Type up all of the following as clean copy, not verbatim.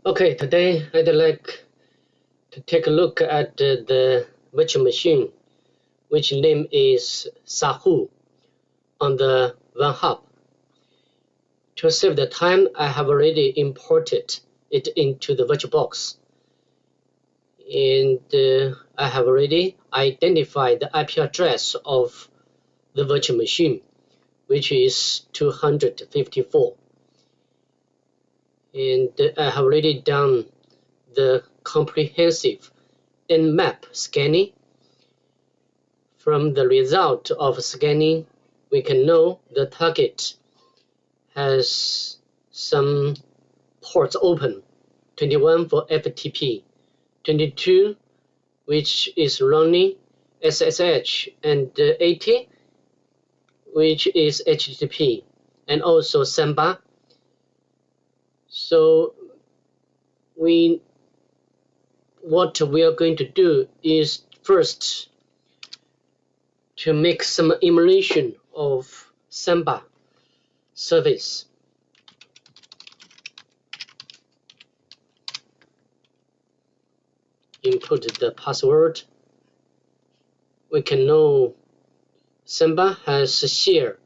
Okay, today I'd like to take a look at the virtual machine, which name is Sahu on the Vulnhub. To save the time, I have already imported it into the VirtualBox. And I have already identified the IP address of the virtual machine, which is 254. And I have already done the comprehensive Nmap scanning. From the result of scanning, we can know the target has some ports open, 21 for FTP, 22 which is running SSH, and 80 which is HTTP, and also Samba. So what we are going to do is first to make some emulation of Samba service. Input the password. We can know Samba has a share,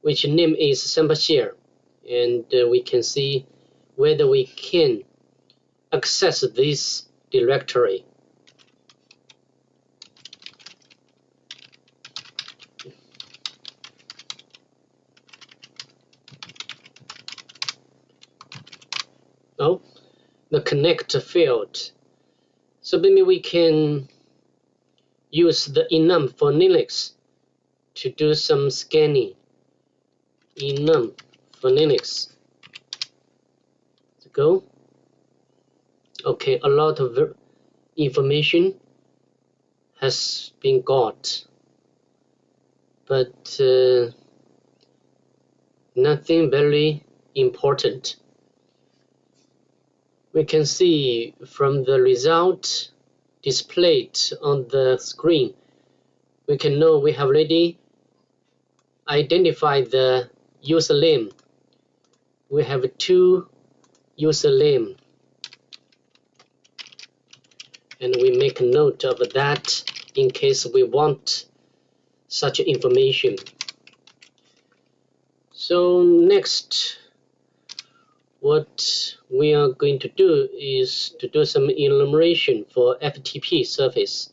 which name is Samba share, and we can see whether we can access this directory. Oh, the connect failed. So maybe we can use the enum for Linux to do some scanning. Enum for Linux. Let's go. Okay, a lot of information has been got, but nothing very important. We can see from the result displayed on the screen, we can know we have already identified the username. We have two username, and we make a note of that in case we want such information. So next, what we are going to do is to do some enumeration for FTP service.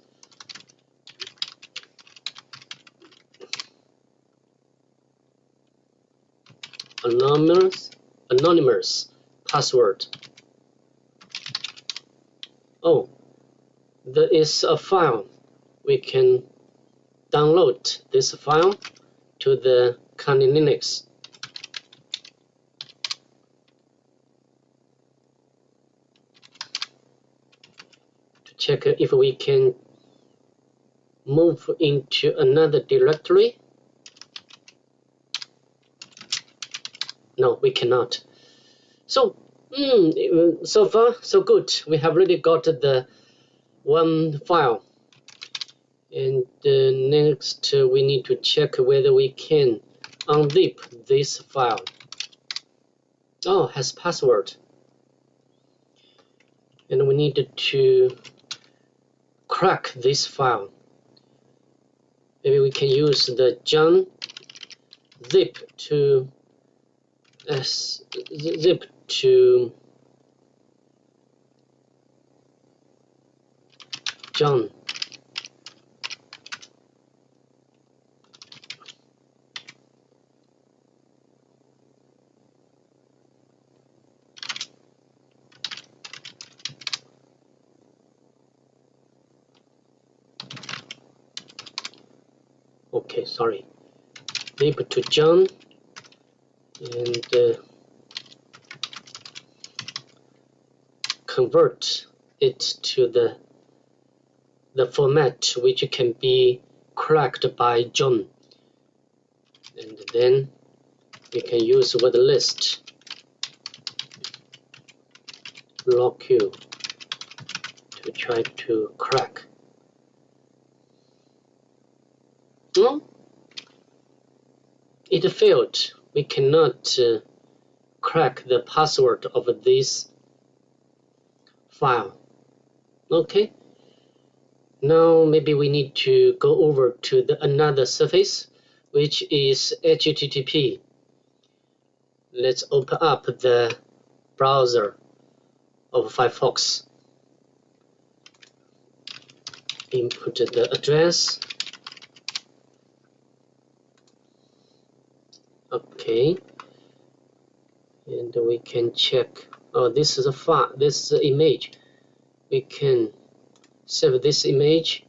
Anonymous password. Oh, there is a file. We can download this file to the Kali Linux. To check if we can move into another directory. No, we cannot. So, so far so good. We have already got the one file, and next we need to check whether we can unzip this file. Oh, has password, and we need to crack this file. Maybe we can use the John zip to John. Okay, sorry. Zip to John, and convert it to the format which can be cracked by John, and then we can use word list locq to try to crack. It failed. We cannot crack the password of this file. Okay. Now maybe we need to go over to another surface, which is HTTP. Let's open up the browser of Firefox. Input the address. Okay. And we can check. Oh, this is a file. This is an image. We can save this image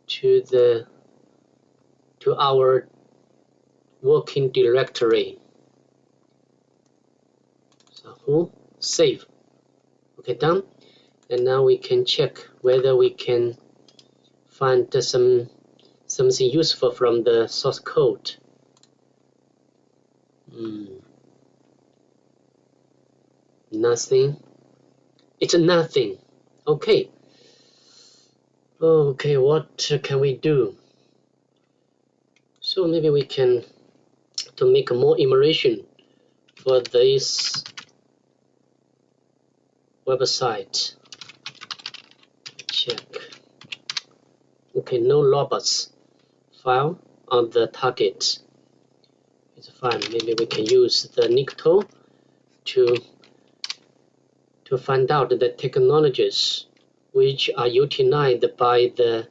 to our working directory. Sahu, save. Okay, done. And now we can check whether we can find something useful from the source code. Nothing. It's nothing. Okay. Okay, what can we do? So maybe we can to make more immersion for this website. Check. Okay, no robots file on the target. It's fine. Maybe we can use the Nikto to find out the technologies which are utilized by the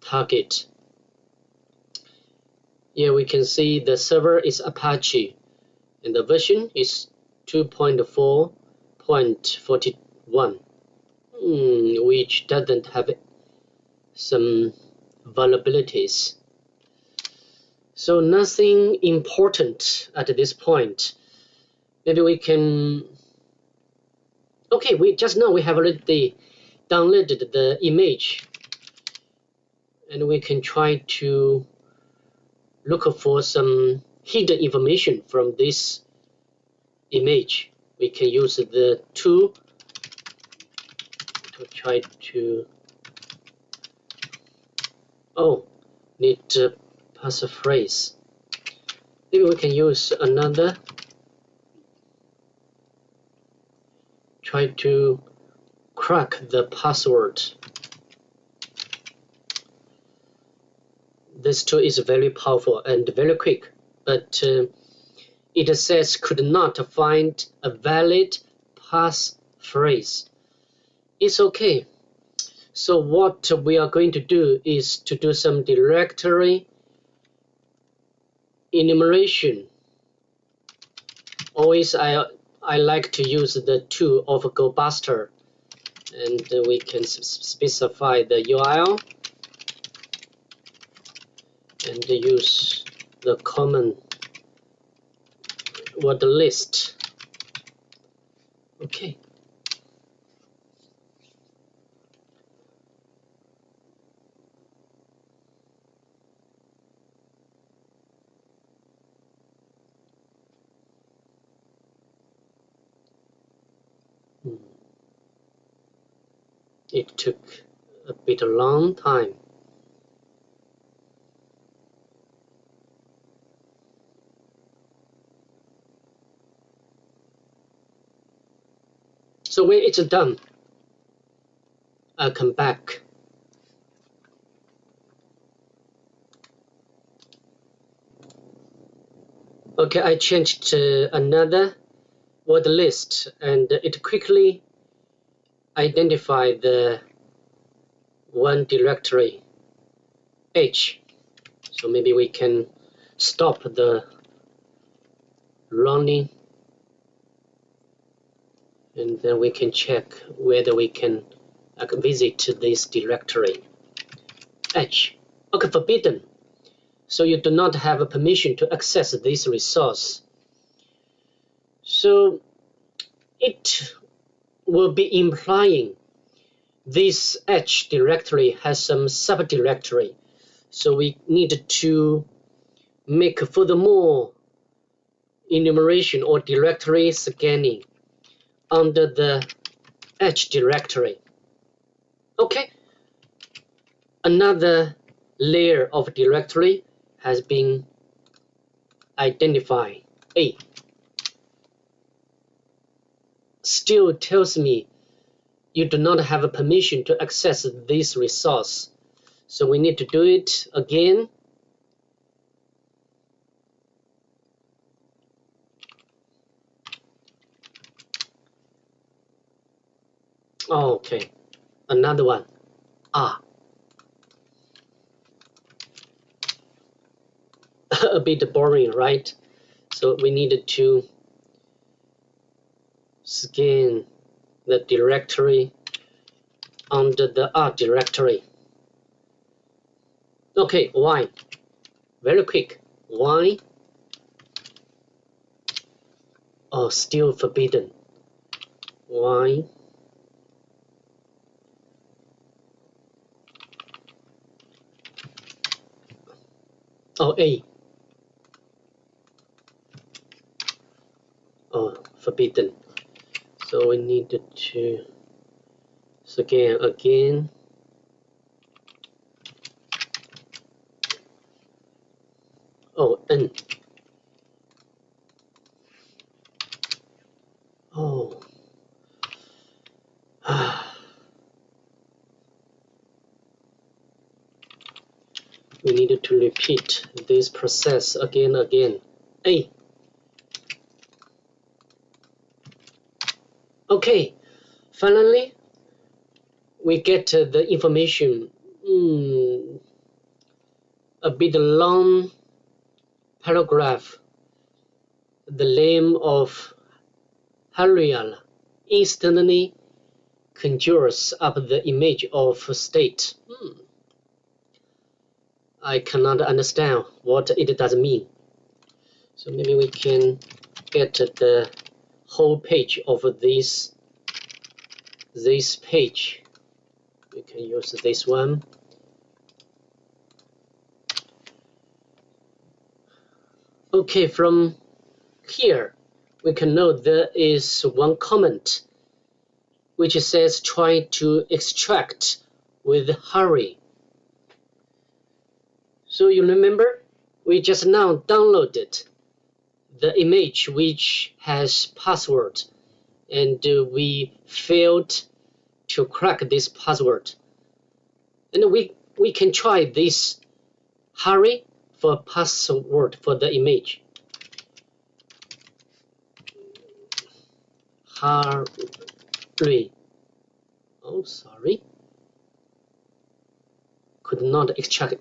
target. Here we can see the server is Apache and the version is 2.4.41, which doesn't have some vulnerabilities. So nothing important at this point. Maybe we can. Okay, we have already downloaded the image, and we can try to look for some hidden information from this image. We can use the tool to try to. Oh, need passphrase. Maybe we can use another. Try to crack the password. This tool is very powerful and very quick, but it says could not find a valid passphrase. It's okay. So what we are going to do is to do some directory enumeration. Always I like to use the tool of GoBuster, and we can specify the URL and use the common word list. Okay. It took a bit long time. So when it's done, I'll come back. Okay, I changed to another word list, and it quickly identified the one directory H. So maybe we can stop the running, and then we can check whether we can visit this directory H. Okay, forbidden. So you do not have a permission to access this resource. So it will be implying this H directory has some subdirectory. So we need to make furthermore enumeration or directory scanning under the H directory. Okay, another layer of directory has been identified. A still tells me you do not have a permission to access this resource. So we need to do it again. Okay, another one. A bit boring, right? So we needed to scan the directory under the R directory. Okay, why? Very quick. Why? Oh, still forbidden. Why? Oh, A. Oh, forbidden. So we needed to scan again. Oh, N. Oh. We needed to repeat this process again. A. Okay, finally, we get the information. A bit long paragraph. The name of Harial instantly conjures up the image of state. I cannot understand what it does mean. So maybe we can get the whole page of this page. We can use this one. Okay, from here we can know there is one comment which says try to extract with hurry. So you remember we just now downloaded the image which has password, and we failed to crack this password. And we can try this hurry for password for the image. Hurry. Oh, sorry. Could not extract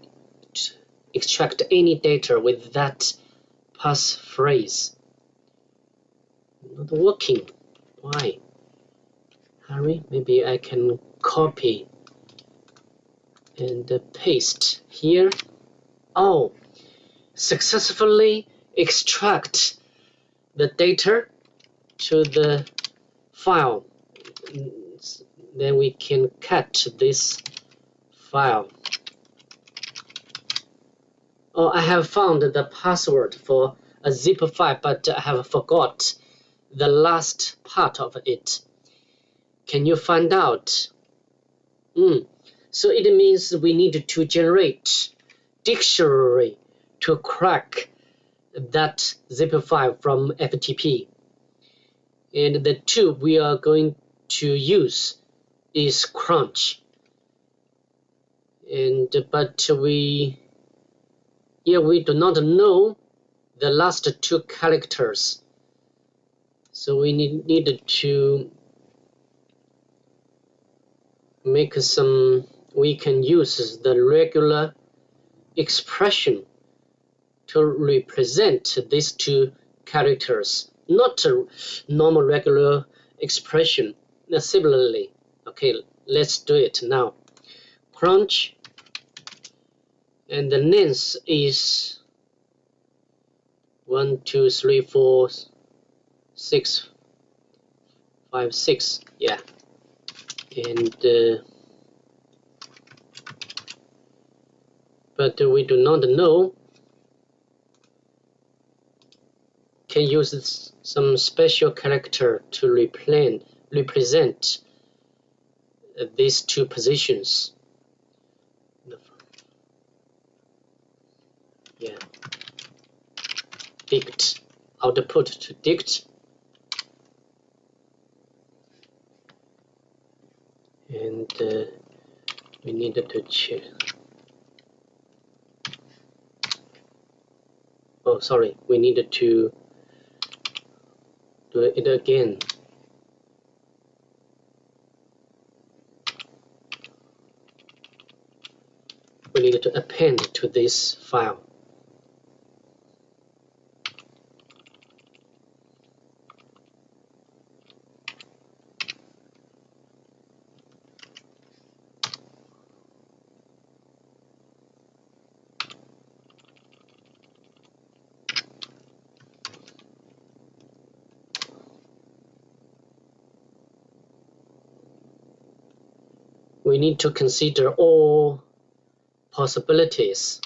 any data with that passphrase. Not working. Why? Hurry. Maybe I can copy and paste here. Oh, successfully extract the data to the file. Then we can cut this file. Oh, I have found the password for a zip file, but I have forgot the last part of it. Can you find out? So it means we need to generate dictionary to crack that zip file from FTP. And the tool we are going to use is crunch. But we do not know the last two characters. So we needed to make some, we can use the regular expression to represent these two characters, not a normal regular expression. Similarly, okay, let's do it now. Crunch, and the length is 1, 2, 3, 4, 6, 5, 6. Yeah, and but we do not know. Can use some special character to represent these two positions. Yeah, dict, output to dict. and we needed to check. Oh, sorry, we needed to do it again. We needed to append to this file. We need to consider all possibilities.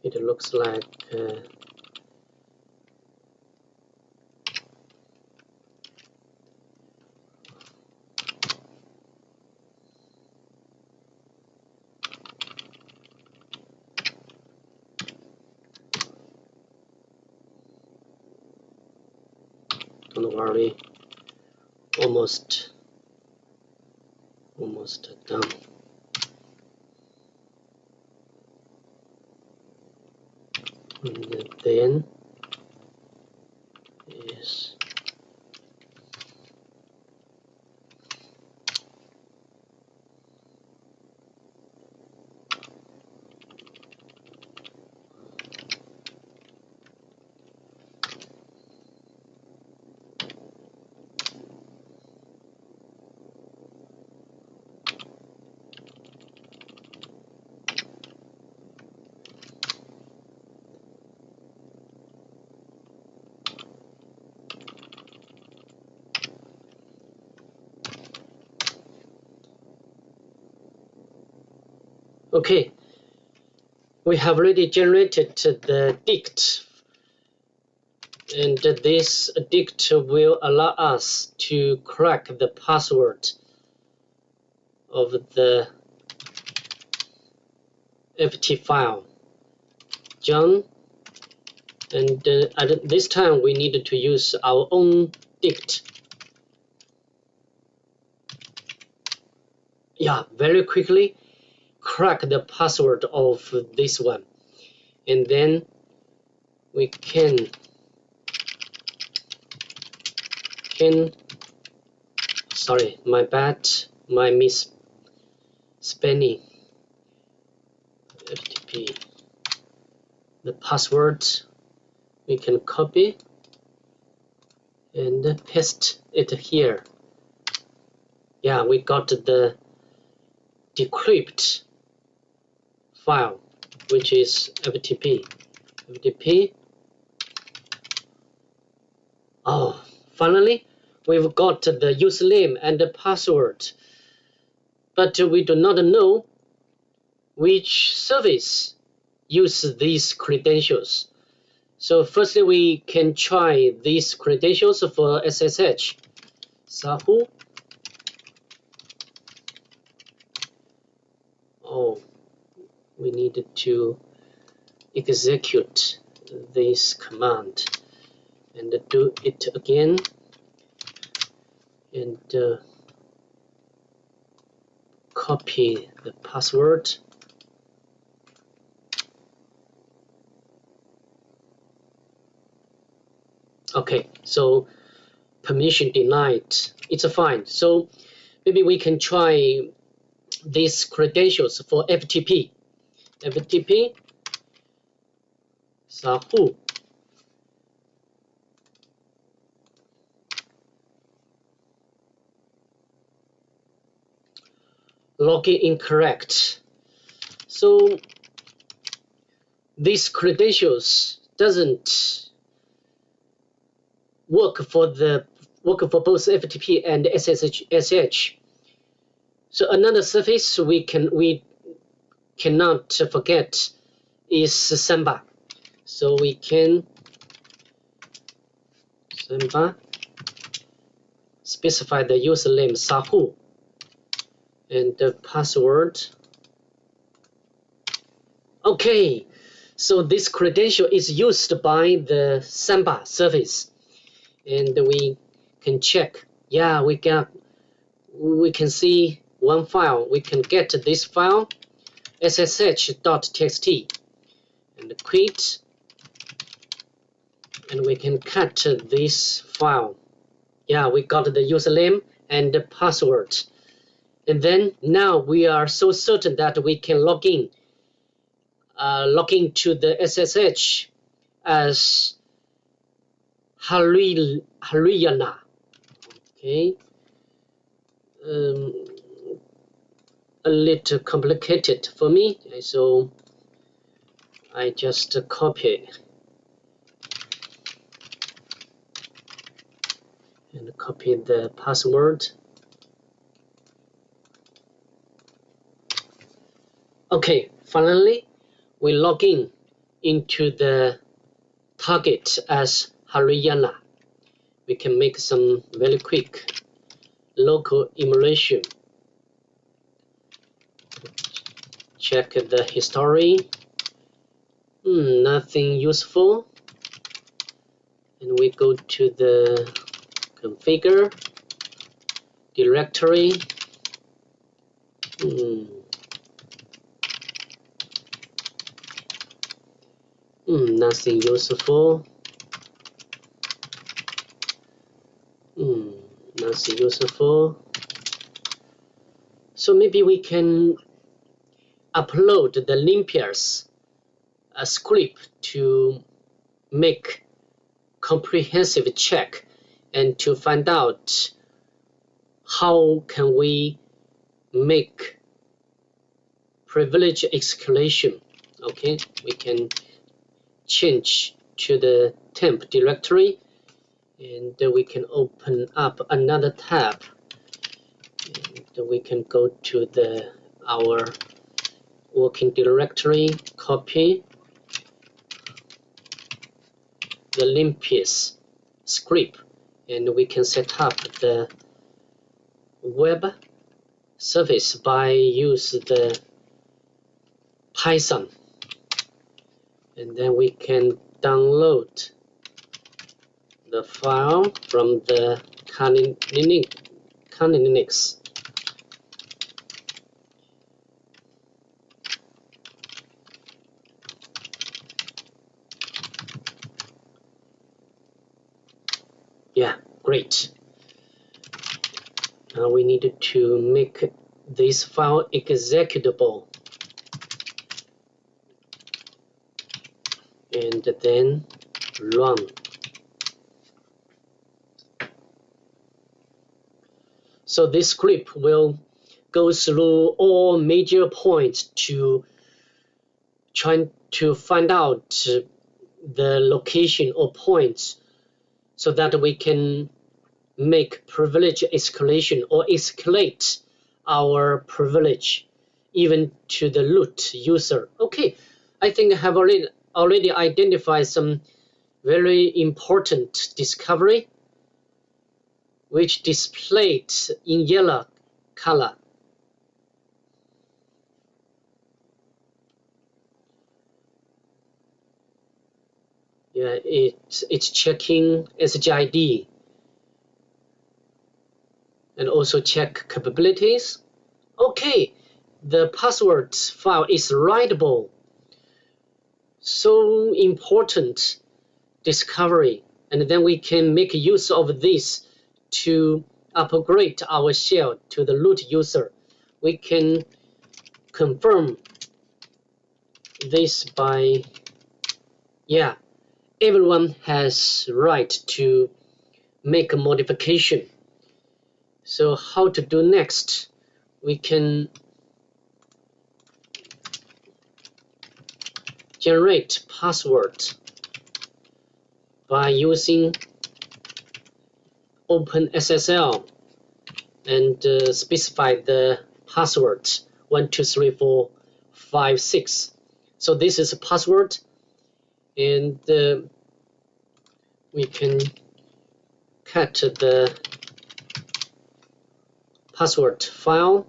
It looks like don't worry, almost done. And then is okay. We have already generated the dict, and this dict will allow us to crack the password of the FT file, John. And at this time, we needed to use our own dict. Yeah, very quickly crack the password of this one, and then we can sorry, my bad, my misspelling. FTP, the password we can copy and paste it here. Yeah, we got the decrypt file, which is FTP. Oh, finally we've got the username and the password, but we do not know which service uses these credentials. So firstly, we can try these credentials for SSH. Sahu. Oh, we needed to execute this command and do it again, and copy the password. Okay, so permission denied. It's fine. So maybe we can try these credentials for FTP. FTP Sahu. Login incorrect. So these credentials doesn't work for both FTP and SSH. So another service we cannot forget is Samba. So we can Samba specify the username Sahu and the password. Okay, so this credential is used by the Samba service, and we can check. Yeah, we can see one file. We can get this file ssh.txt and quit, and we can cut this file. Yeah, we got the username and the password, and then now we are so certain that we can log in to the SSH as Haryana. Okay, a little complicated for me, so I just copy and copy the password. Okay, finally we log in into the target as Haryana. We can make some very quick local emulation. Check the history. Nothing useful. And we go to the configure directory. Nothing useful. Nothing useful. So maybe we can upload the limpias script to make comprehensive check and to find out how can we make privilege escalation. Okay, we can change to the temp directory, and we can open up another tab, and we can go to our working directory, copy the limpias script, and we can set up the web service by use the Python, and then we can download the file from the Kali Linux. Yeah, great. Now we need to make this file executable, and then run. So this script will go through all major points to try to find out the location or points, so that we can make privilege escalation or escalate our privilege even to the root user. Okay, I think I have already identified some very important discovery, which displayed in yellow color. Yeah, it's checking SGID and also check capabilities. Okay, the password file is writable. So important discovery, and then we can make use of this to upgrade our shell to the root user. We can confirm this by, yeah, everyone has right to make a modification. So how to do next? We can generate password by using OpenSSL and specify the password 123456. So this is a password, and we can cut the password file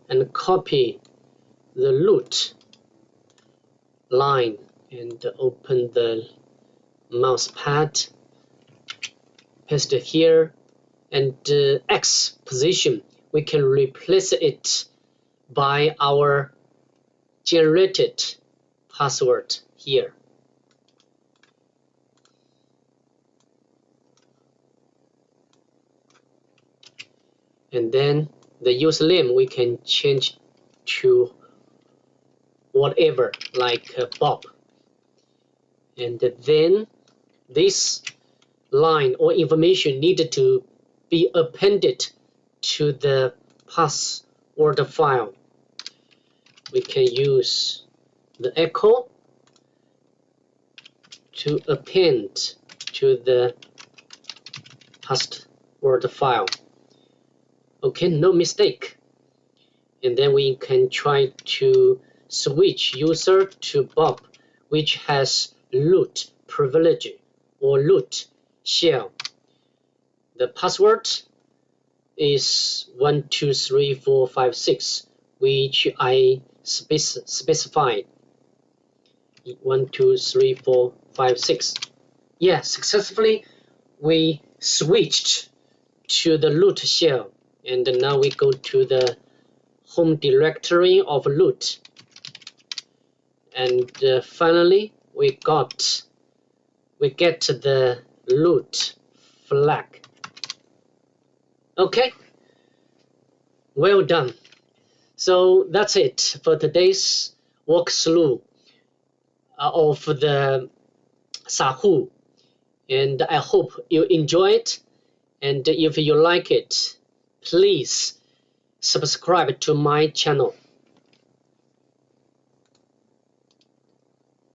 and copy the root line and open the mouse pad, paste it here, and X position we can replace it by our generated password here. And then the username we can change to whatever, like Bob. And then this line or information needed to be appended to the password file. We can use the echo to append to the password file. Okay, no mistake. And then we can try to switch user to Bob, which has root privilege or root shell. The password is 123456, which I specified. 123456. Yeah, successfully we switched to the root shell, and now we go to the home directory of root, and finally we get the root flag. Okay, well done. So that's it for today's walkthrough of the Sahu, and I hope you enjoy it, and if you like it, please subscribe to my channel.